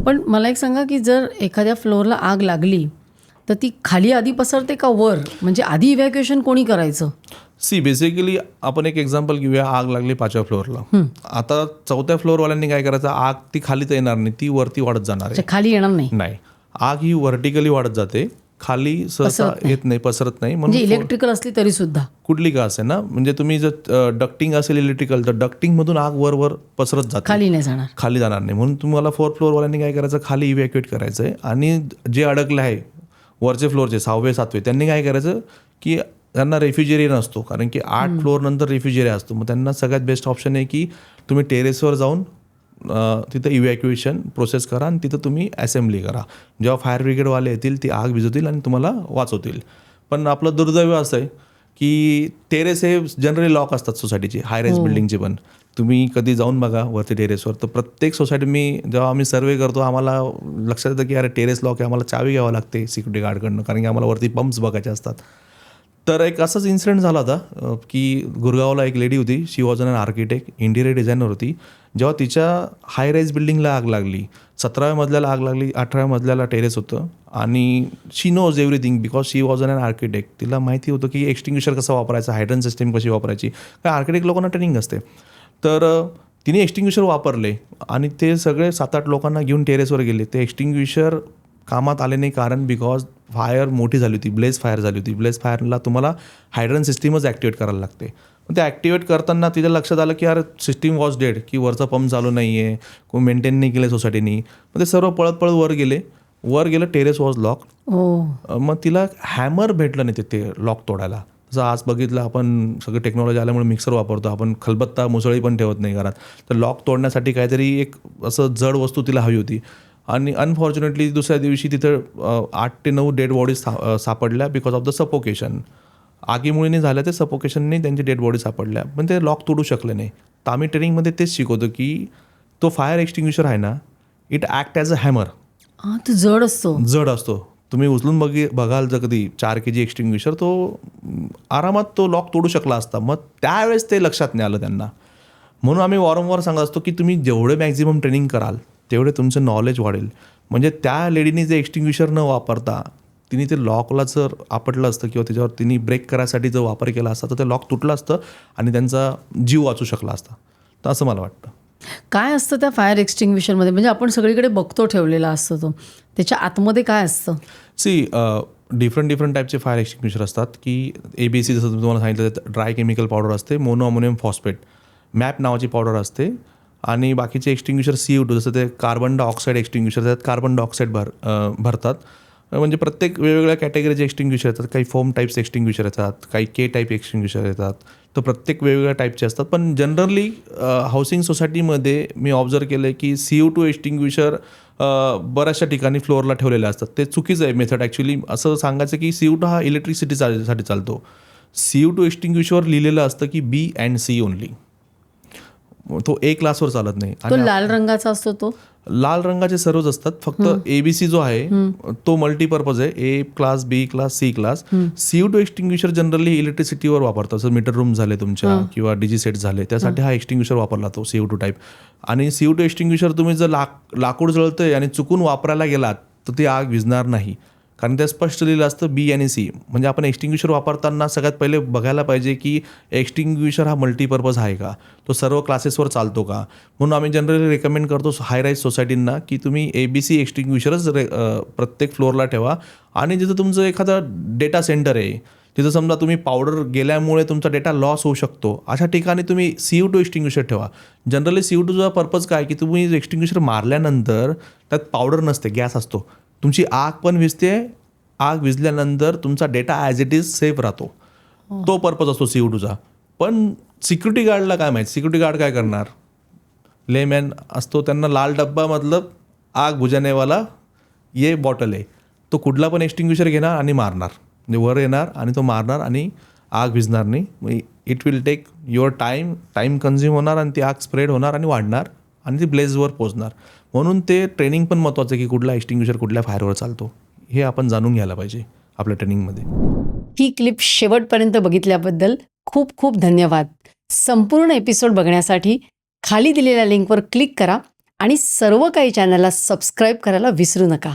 पण मला एक सांगा की जर एखाद्या फ्लोअरला आग लागली तर ती खाली आधी पसरते का वर? म्हणजे आधी इव्हॅक्युएशन कोणी करायचं? बेसिकली आपण एक एक्झाम्पल घेऊया. आग लागली 5व्या फ्लोअरला. आता 4थ्या फ्लोअरवाल्यांनी काय करायचं, आग ती खाली तर येणार नाही, ती वरती वाढत जाणार आहे. खाली येणार नाही. नाही, आग ही व्हर्टिकली वाढत जाते, खाली सहसा येत नाही, पसरत नाही. म्हणजे इलेक्ट्रिकल असली तरी सुद्धा कुठली का असेल ना, म्हणजे तुम्ही जर डक्टिंग असेल इलेक्ट्रिकल, तर डक्टिंगमधून आग वर पसरत जाते, खाली नाही जाणार, खाली जाणार नाही. म्हणून तुम्हाला 4th फ्लोअरवाल्यांनी काय करायचं, खाली इव्हॅक्युएट करायचं आहे. आणि जे अडकले आहे वरचे फ्लोअरचे 6वे 7वे, त्यांनी काय करायचं की त्यांना रेफ्रिजरेटर नसतो, कारण की 8 फ्लोअर नंतर रेफ्रिजरेटर असतो. मग त्यांना सगळ्यात बेस्ट ऑप्शन आहे की तुम्ही टेरेसवर जाऊन तिथं इव्हॅक्युएशन प्रोसेस करा आणि तिथं तुम्ही असेंब्ली करा. जेव्हा फायर ब्रिगेडवाले येतील ती आग विझवतील आणि तुम्हाला वाचवतील. पण आपलं दुर्दैव असं आहे की टेरेस हे जनरली लॉक असतात सोसायटीची, हाय राईज बिल्डिंगची. पण तुम्ही कधी जाऊन बघा वरती टेरेसवर, तर प्रत्येक सोसायटी जेव्हा आम्ही सर्वे करतो आम्हाला लक्षात येतं की अरे टेरेस लॉक आहे, आम्हाला चावी घ्यावं लागते सिक्युरिटी गार्डकडनं, कारण की आम्हाला वरती पंप्स बघायचे असतात. तर एक असाच इन्सिडेंट झाला होता की गुरगावला एक लेडी होती, she was an architect, interior designer होती. जेव्हा तिच्या हाय राईज बिल्डिंगला आग लागली, 17व्या मजल्याला आग लागली, 18व्या मजल्याला टेरेस होतं, आणि she knows everything because she was an architect. तिला माहिती होतं की एक्सटिंग्विशर कसं वापरायचं, हायड्रन सिस्टीम कशी वापरायची, काय आर्किटेक्ट लोकांना ट्रेनिंग असते. तर तिने एक्सटिंग्विशर वापरले आणि ते सगळे 7-8 लोकांना घेऊन टेरेसवर गेले. ते एक्सटिंग्विशर कामात आले नाही, कारण बिकॉज फायर मोठी झाली होती, ब्लेज फायर झाली होती. ब्लेज फायरला तुम्हाला हायड्रन सिस्टीमच ॲक्टिवेट करायला लागते. मग ते ॲक्टिवेट करताना तिच्या लक्षात आलं की यार सिस्टीम वॉज डेड, की वरचा पंप चालू नाही आहे, कोण मेंटेन नाही केलं सोसायटीनी. मग ते सर्व पळत पळत वर गेलं, टेरेस वॉज लॉक. मग तिला हॅमर भेटलं नाही ते लॉक तोडायला. जसं आज बघितलं आपण सगळं टेक्नॉलॉजी आल्यामुळे मिक्सर वापरतो, आपण खलबत्ता मुसळी पण ठेवत नाही घरात. तर लॉक तोडण्यासाठी काहीतरी एक असं जड वस्तू तिला हवी होती. आणि अनफॉर्च्युनेटली दुसऱ्या दिवशी तिथं 8 ते 9 डेड बॉडीज सापडल्या बिकॉज ऑफ द सफोकेशन. आगीमुळे नाही झाल्या, ते सफोकेशनने त्यांची डेड बॉडी सापडल्या, पण ते लॉक तोडू शकले नाही. तर आम्ही ट्रेनिंगमध्ये तेच शिकवतो की तो फायर एक्सटिंग्विशर आहे ना, it act as a hammer. तो जड असतो. तुम्ही उचलून बघाल जर कधी 4 kg एक्सटिंग्विशर, तो आरामात तो लॉक तोडू शकला असता. मग त्यावेळेस ते लक्षात नाही आलं त्यांना. म्हणून आम्ही वारंवार सांगत असतो की तुम्ही जेवढे मॅक्झिमम ट्रेनिंग कराल तेवढे तुमचं नॉलेज वाढेल. म्हणजे त्या लेडीने जे एक्सटिंग्विशर न वापरता तिने ते लॉकला जर आपटलं असतं किंवा त्याच्यावर तिने ब्रेक करायसाठी जर वापर केला असता, तर ते लॉक तुटलं असतं आणि त्यांचा जीव वाचू शकला असता. तर असं मला वाटतं. काय असतं त्या फायर एक्सटिंग्विशरमध्ये? म्हणजे आपण सगळीकडे बघतो ठेवलेला असतो तो, त्याच्या आतमध्ये काय असतं? डिफरंट टाईपचे फायर एक्सटिंग्विशर असतात की ABC, जसं तुम्हाला सांगितलं, ड्राय केमिकल पावडर असते, मोनो अमोनियम फॉस्फेट, मॅप नावाची पावडर असते, आणि बाकीचे एक्सटिंग्विशर CO2, जसं ते कार्बन डायऑक्साईड एक्सटिंग्विशर, त्यात कार्बन डायऑक्साईड भरतात. म्हणजे प्रत्येक वेगवेगळ्या कॅटेगरीचे एक्सटिंग्विशर येतात. काही फोम टाईप्स एक्सटिंग्विशर येतात, काही K टाईप एक्सटिंग्विशर येतात. तर प्रत्येक वेगवेगळ्या टाईपचे असतात. पण जनरली हाऊसिंग सोसायटीमध्ये मी ऑब्झर्व केलं आहे की CO2 एक्सटिंग्विशर बऱ्याचशा ठिकाणी फ्लोअरला ठेवलेले असतात. ते चुकीचं आहे मेथड. ॲक्च्युली असं सांगायचं की CO2 हा इलेक्ट्रिसिटीसाठी चालतो. CO2 एक्सटिंग्विशर लिहिलेलं असतं की B and C ओनली. तो A क्लासवर चालत नाही. तो लाल रंगाचा असतो. तो लाल रंगाचे सर्वच असतात. फक्त ABC जो आहे तो मल्टीपर्पज आहे. A class, B class, C class. CO2 extinguisher generally इलेक्ट्रिसिटीवर वापरतात. जसं मीटर रूम झाले तुमच्या किंवा DG सेट झाले, त्यासाठी हा एक्सटिंग्विशर वापरला तो CO2 टाईप. आणि CO2 एक्सटिंग्विशर तुम्ही जर लाकूड जळतंय आणि चुकून वापरायला गेलात तर ती आग विझणार नाही, कारण ते स्पष्ट लिहिलं असतं B आणि C. म्हणजे आपण एक्सटिंग्विशर वापरताना सगळ्यात पहिले बघायला पाहिजे की एक्सटिंग्विशर हा मल्टीपर्पज आहे का, तो सर्व क्लासेसवर चालतो का. म्हणून आम्ही जनरली रेकमेंड करतो हाय राईज सोसायटींना की तुम्ही ABC एक्सटिंग्विशरच प्रत्येक फ्लोअरला ठेवा. आणि जिथं तुमचं एखादं डेटा सेंटर आहे, तिथं समजा तुम्ही पावडर गेल्यामुळे तुमचा डेटा लॉस होऊ शकतो, अशा ठिकाणी तुम्ही CO2 एक्सटिंग्विशर ठेवा. जनरली CO2चा पर्पज काय की तुम्ही एक्सटिंग्विशर मारल्यानंतर त्यात पावडर नसते, गॅस असतो. तुमची आग पण विझते, आग विझल्यानंतर तुमचा data as it is safe राहतो. तो पर्पज असतो CO2चा. पण सिक्युरिटी गार्डला काय माहीत, सिक्युरिटी गार्ड काय करणार, लेमॅन असतो, त्यांना लाल डब्बामधलं आग बुझानेवाला ये बॉटल आहे, तो कुठला पण एक्सटिंग्विशर घेणार आणि मारणार, म्हणजे वर येणार आणि तो मारणार आणि आग विझणार नाही. It will take your time consume होणार आणि ती आग स्प्रेड होणार आणि वाढणार आणि ती ब्लेजवर पोचणार. म्हणून ते ट्रेनिंग पण महत्त्वाचं आहे की कुठला एक्सटिंग्विशर कुठल्या फायरवर चालतो हे आपण जाणून घ्यायला पाहिजे आपल्या ट्रेनिंगमध्ये. ही क्लिप शेवटपर्यंत बघितल्याबद्दल खूप खूप धन्यवाद. संपूर्ण एपिसोड बघण्यासाठी खाली दिलेल्या लिंकवर क्लिक करा आणि सर्व काही चॅनलला सबस्क्राईब करायला विसरू नका.